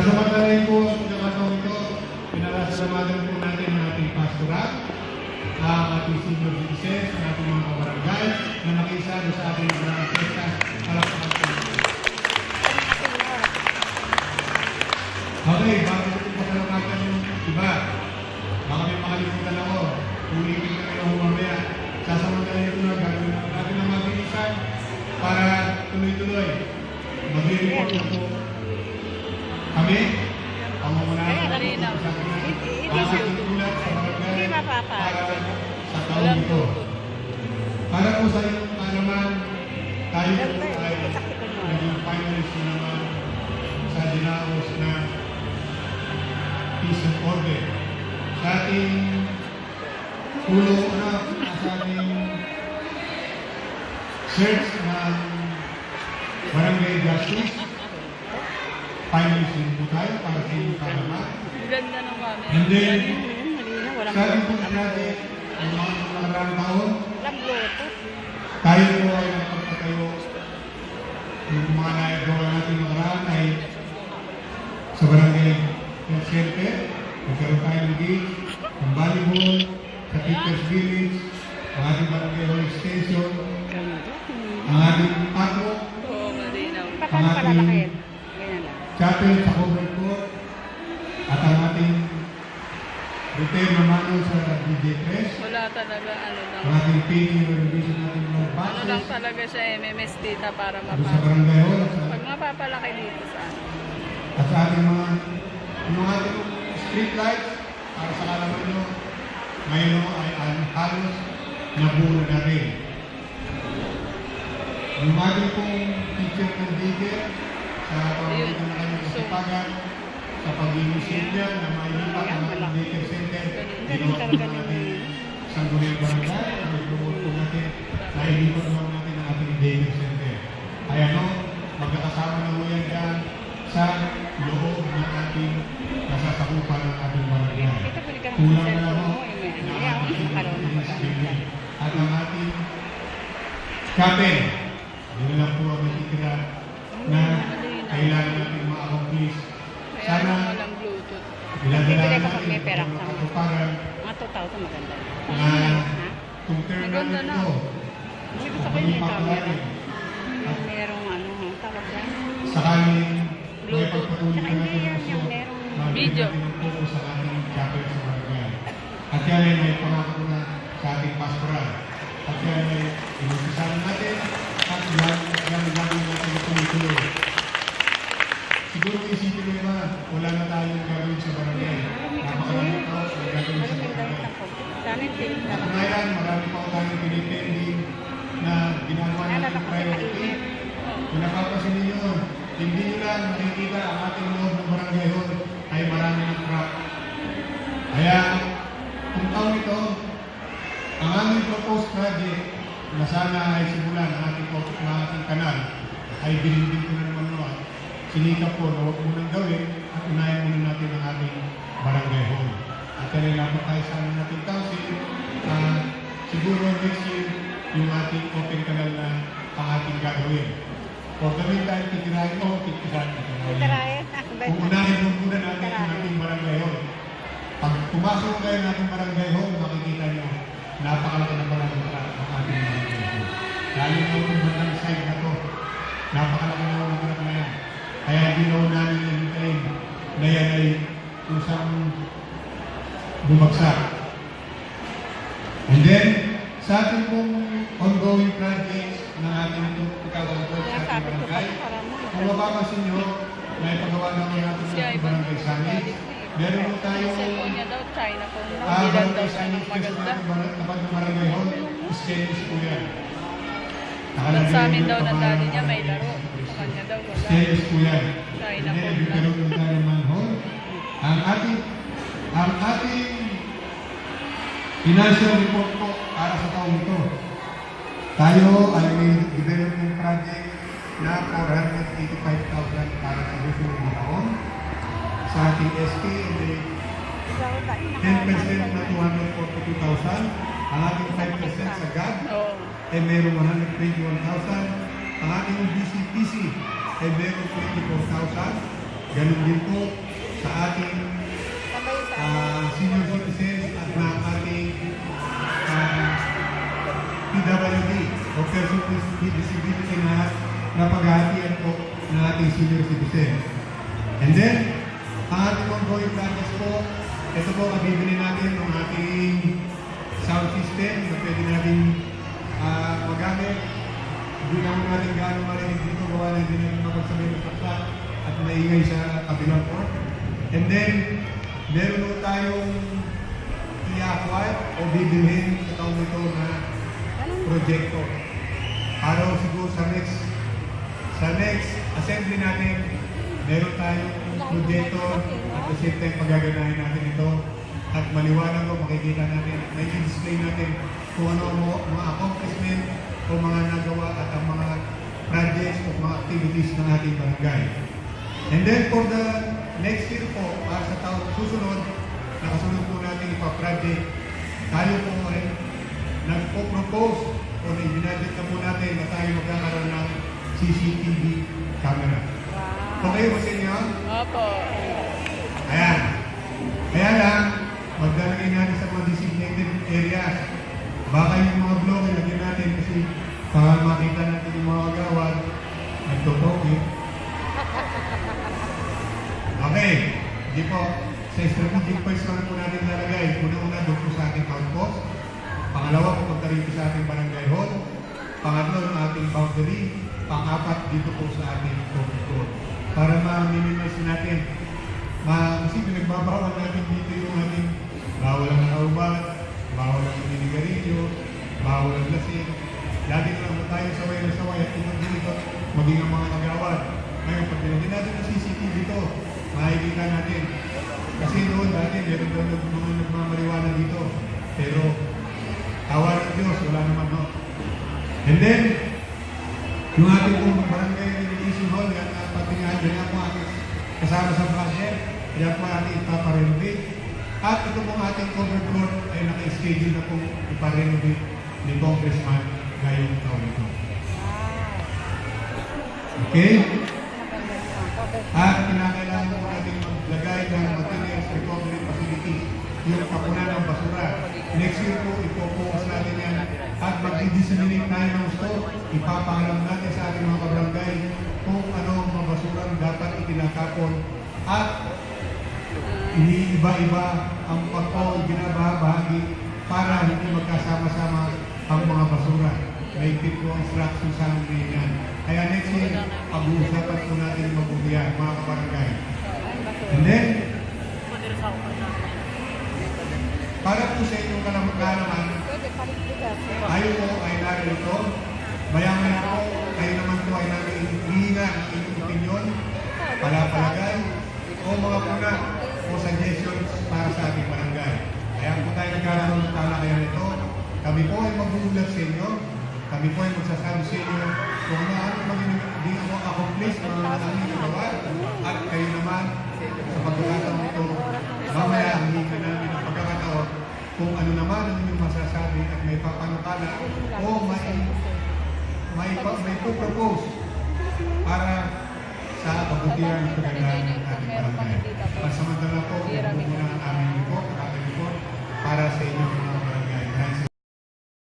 Sasamantalahin po ang pagkakataon ito, pinasalamatan po natin ang ating pastoral, ang ating senior citizens, ang ating mga kabarangay na nakisado sa ating maraming pesta. Palakpakan po. Okay, bago ito pasalamatan yung iba, baka may makalimutan ako, ulitin na kayo mamaya. Sasamantalahin ito na gagawin natin ang mabilisan para tuloy-tuloy. Mag-report na po kami, ang mamunahan na po sa akin ang ating tulad sa barangay para sa taon ito. Para po sa inyong kalaman, tayo po ay naging finalist na naman sa dinaos na Peace and Order. Sa ating tulong na sa ating search ng Barangay Justice, finalist din po tayo para sa inyong kalaman. Ganda ng mami. And then, sa ating po natin, ang mga nakarang taon, tayo po ay nagpapatayo. Yung mga nagawa natin nakaraan ay sa Barangay Health Center, nagkaroon tayo ng gate, ng volleyball, sa Teachers Village, ang ating Barangay Hall Extension, ang ating pato, ang ating chapel sa covered court, at ang ating repair na manual sa DJ Press. Wala talaga, ano lang. Ang ating painting renovation natin mga boxes. Ano lang talaga siya, MMS data para Sa Barangay Hall. Pag mapapalaki dito sa ano. At sa ating mga ating street lights, para sa kalaman nyo, ngayon ay halos nabuo na rin. Yung ating pong teacher ng daycare, sa pamamagitan na kami kasipagan, sa pag-inisip niya na mailipat ang ating daycare center, ginawa po natin Sangguniang Barangay, nag-promote po natin na ilipat naman natin ang ating daycare center. Ay ano, magkakasama na po yan dyan sa loob ng ating nasasakupan ng ating barangay. Kulang na ako na ating building at ang ating chapel. Yun lang po ang natitira na kailangan natin ma-accomplish. Sana iladala natin ang katuparan na kung turn natin ito sa pagpapalarin at sakaling may pagpatuloy na natin ang gusto video natin ang focus sa ating chapel sa barangay. At yan ay may pangako na sa ating pastoral. At yan ay inuusahan natin at yan gagawin natin tuloy-tuloy. Siguro isipin mo naman, wala na tayong gagawin sa barangay. Napakaraming tao ang gagawin sa barangay. At ngayon, marami pa tayong pinipending na ginagawa natin priority. Kung napapasin ninyo, hindi nyo lang makikita ang ating loob ng barangay hall ay marami ng crack. Kaya, kung taon ito, ang aming proposed project na sana ay simulan ng ating kanal ay binibig ko na naman naman. Sinikap po na huwag munang gawin at unahin muna natin ang ating barangay hall. At kailangan tayo sa ating council, siguro next year yung ating open kanal na ang ating gagawin. Huwag kami tayo titirahin o titirahin. Kung unahin muna natin ang ating barangay hall. Pag pumasok kayo ng ating barangay hall, makikita nyo napakalaki na pala ng ating barangay hall. Lalo na itong bandang side na to, napakalaki na ng anak na yan. Kaya ginawa namin yung time na yan ay kusang bumagsak. And then, sa ating pong ongoing projects na ating itong 2012 sa ating barangay, kung mapapasin nyo, na ipagawa naman natin sa ating barangay summit, meron mo tayo barangay summit kasi tapat ng barangay hall, schedules po yan. Sa amin daw ng daddy niya may laro. Sa kanya daw wala. Schedules po yan. China po And then, nagkaroon tayo ng manhole. Ang ating financial report po para sa taong ito. Tayo ay may development project na 485,000 para sa susunod na taon. Sa ating SK, may 10% na 242,000. Ang ating 5% sa GAB ay mayroong 121,000. Ang ating BCPC ay mayroong 24,000. Ganun din po sa ating senior citizens at ng ating PWD o person with disability na paghahatian po ng ating senior citizens. And then, ang ating ongoing projects po, ito po kabibili natin ng ating sound system na pwede natin magamit. Hindi naman natin gano'ng marinig dito, gawa na hindi natin mapagsabay ng paksa at maingay sa kabilang port. And then, meron po tayong i-acquire o bibilhin sa taong ito na proyekto. Para siguro sa next assembly natin, meron tayong proyekto at the same time pagaganahin natin ito at maliwanag o makikita natin, may display natin kung ano ang mga accomplishment o mga nagawa at ang mga projects o mga activities ng ating barangay. And then for the next year po, para sa taon susunod, nakasunod po natin ipa-project, tayo po rin nagpo-propose o ibinadget na po natin na tayo magkakaroon ng CCTV camera. Okay ba sa inyo? Opo. Ayan. Kaya lang, magdalagay natin sa mga designated areas. Baka yung mga bloke, lagyan natin kasi para makita natin yung mga agawad, nagtotokit. Okay. Hindi po. Sa strategic points lang po natin lalagay. Una-una doon po sa ating outpost. Pangalawa, pupunta rin po sa ating barangay hall. Pangatlo, ng ating boundary. Pang-apat, dito po sa ating COVID code. Para ma-minimize natin. Kasi pinagbabawal natin dito yung ating bawal ang nakaubat, bawal ang pininigarilyo, bawal ang lasing. Lagi na lang tayo saway na saway at dito maging ang mga kagawad. Ngayon, pag nilagyan natin ang CCTV dito, makikita natin. Kasi noon dati, meron daw mga nagmamariwana dito. Pero, tawa ng Diyos, wala naman no. And then, yung ating pong barangay education hall, yan pati nga, yan po ating kasama sa project, yan po ating ipaparenovate. At ito pong ating cover floor ay naka-schedule na pong iparenovate ni Congressman ngayong taon ito. Okay? At kinakailangan po natin maglagay ng materials recovery facility, yung kapunan ng basura. Next year po, ipopokus natin yan at mag-disseminate tayo ng store. Ipapaalam natin sa ating mga kabarangay kung ano ang mga basura dapat itinatapon at iniiba-iba ang pagko-ginabahagi para hindi magkasama-sama ang mga basura. May tipo instruction sa amin yan. Kaya next year, pag-uusapan po natin mabuti yan, mga kabarangay. And then, para po sa inyong kalamang tayo po ay narito. Mayaman po, kayo naman po ay nanghihinga ng inyong opinion, palapalagay, o mga puna o suggestions para sa ating barangay. Kaya po tayo nagkaroon ng talakayan nito. Kami po ay mag-uulat sa inyo. Kami po ay magsasabi sa inyo kung ano maging mo accomplish mga aming nagawa at kayo naman sa pagkakataon ito, mamaya ang hika namin ng pagkakataon kung ano naman ang inyong masasabi at may papanukala o may propose para sa kabutihan at kagandahan ng ating barangay. Pansamantala po, ito muna ang aming report, ang ating report para sa inyong mga barangay.